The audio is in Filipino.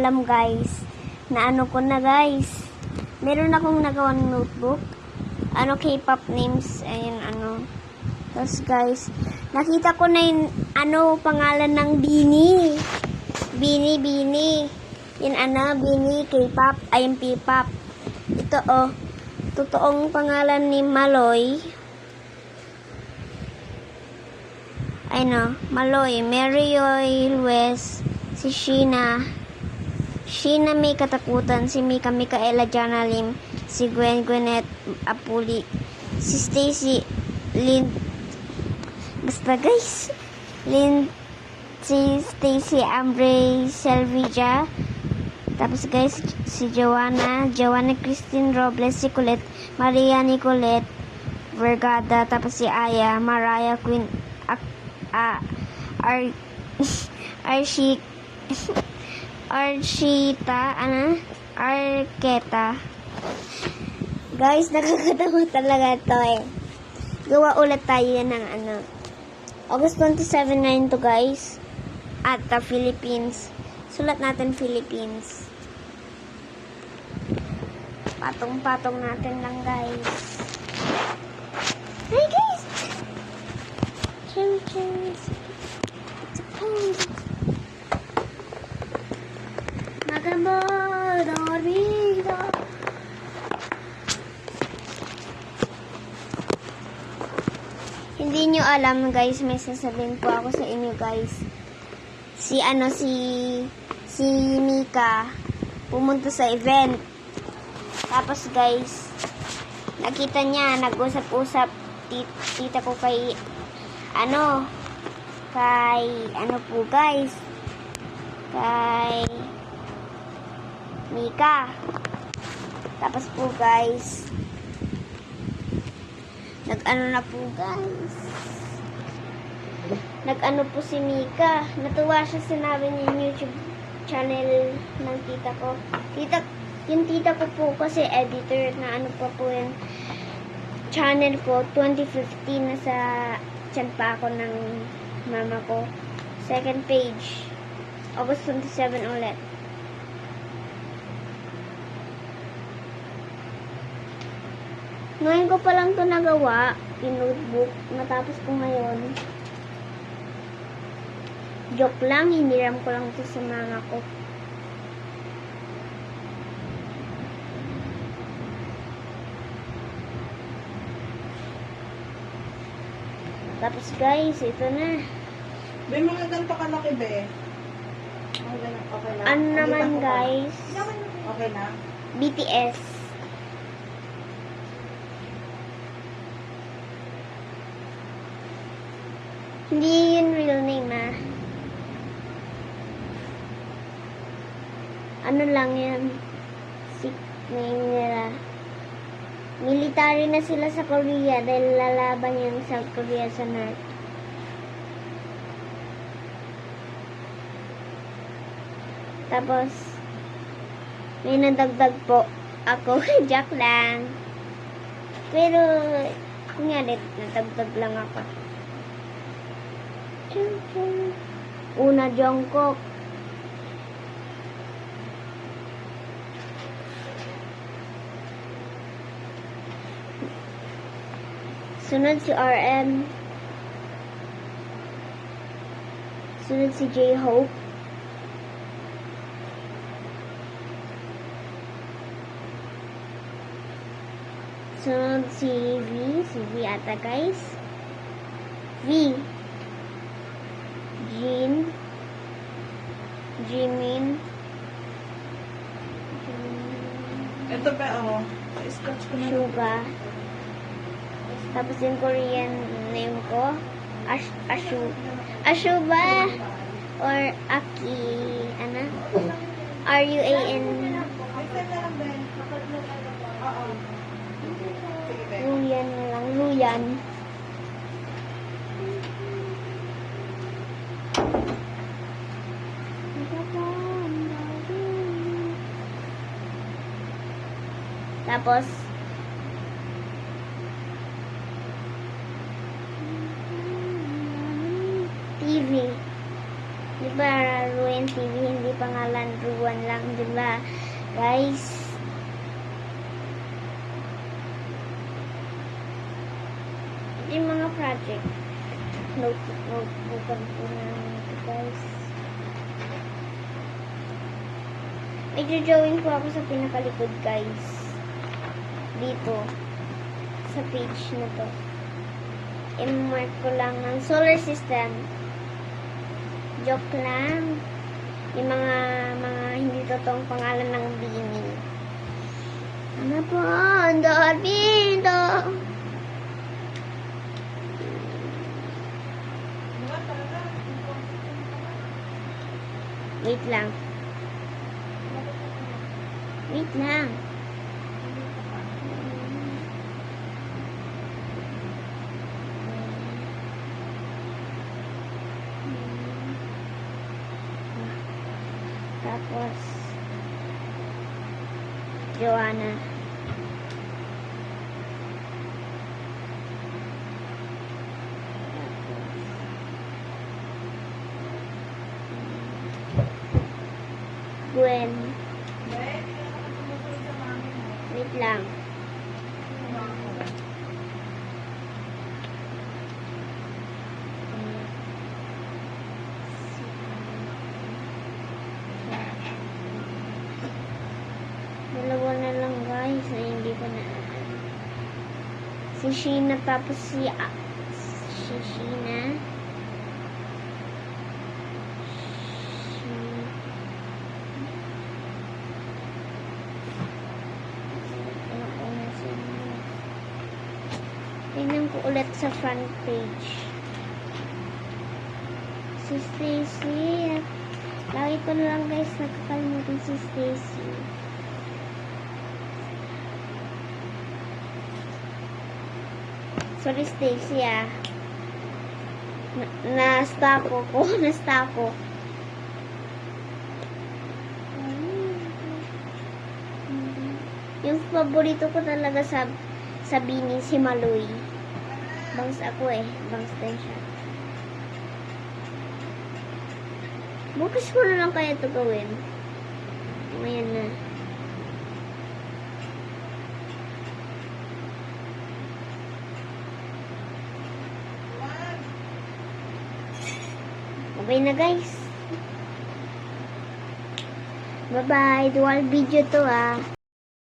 Alam guys, na ano ko na guys. Meron akong nagawang notebook. K-pop names. Ayun, Tapos guys, nakita ko na yung, pangalan ng Bini. Bini. Yung Bini, K-pop, ayun, P-pop. Ito, totoong pangalan ni Maloy. Maloy, Maryoy Luis, si Sheena May Katakutan, si Mika Micaela Jana Lim, si Gwyneth Apuli, si Stacy Ambre Selvija, tapos guys, si Joanna Christine Robles, si Colette, Maria Nicolette Vergada, tapos si Aya, Mariah Queen, Arqueta. Guys, nakakatawa talaga to Gawa ulit tayo ng August 27 na yun to guys. At Philippines. Sulat natin Philippines. Patong-patong natin lang guys. Hi guys! Hindi nyo alam guys, may sasabihin po ako sa inyo guys. Si Mika pumunta sa event. Tapos guys, nakita niya, nag-usap-usap tita ko kay Mika. Tapos po guys, nag-ano po si Mika. Natuwa siya, sinabi niya yung YouTube channel ng tita ko. Yung tita ko po kasi editor na po yung channel ko. 2015 nasa tiyan pa ako ng mama ko. Second page. August 27 ulit. Ngayon ko pa lang ito nagawa, yung notebook. Matapos ko ngayon. Joke lang, hiniram ko lang ito sa mama ko. Tapos guys, ito na. May mga ganito kalaki, be. Okay na. Ano naman guys? Okay na. BTS. Hindi yun real name Ano lang yan. Sick name nila. Military na sila sa Korea dahil lalaban yung South Korea sa North. Tapos, may nadagdag po ako. Joke lang. Pero, kunyari, nadagdag lang ako. Una, Jungkook. Sunod si RM. Sunod si J-Hope. Sunod si V. Si V ata guys. V. Jimin. Ito ba, scotch ko na. Suga. Tapos yung Korean name ko, Ashuba. Or Aki, R-U-A-N. Luyan na lang, Luyan. Tapos, TV. Di ba, TV, hindi pangalan Ruan lang, di ba? Guys, yung mga project, notebookan po namin ito, guys. Medyo-drawing po ako sa pinakalikod, guys. Dito, sa page na to. I-mark ko lang ng solar system. Joke lang. Yung mga hindi totoong pangalan ng bini. Ano po? Ang dito. Diba talaga? Wait lang. Wait lang. Tapos, Joanna. Gwen. Be, hindi ka naman sumusunod sa mami mo. Wait lang. Dalawa na lang, guys, na hindi ko na. Si Sheena, tapos si Sheena. Tingnan ko ulit sa front page. Si Stacy. Lagi ko na lang, guys, nakakalimutan si Stacy. Sorry, Stacy, ah. Na-stop ko. Na-stop ko. Yung paborito ko talaga sa Bini, si Maloy. Bangs ako eh. Bangs din siya. Bukas ko na lang kaya ito gawin. Ngayon na. Okay na, guys. Bye-bye. Dual video to, ah.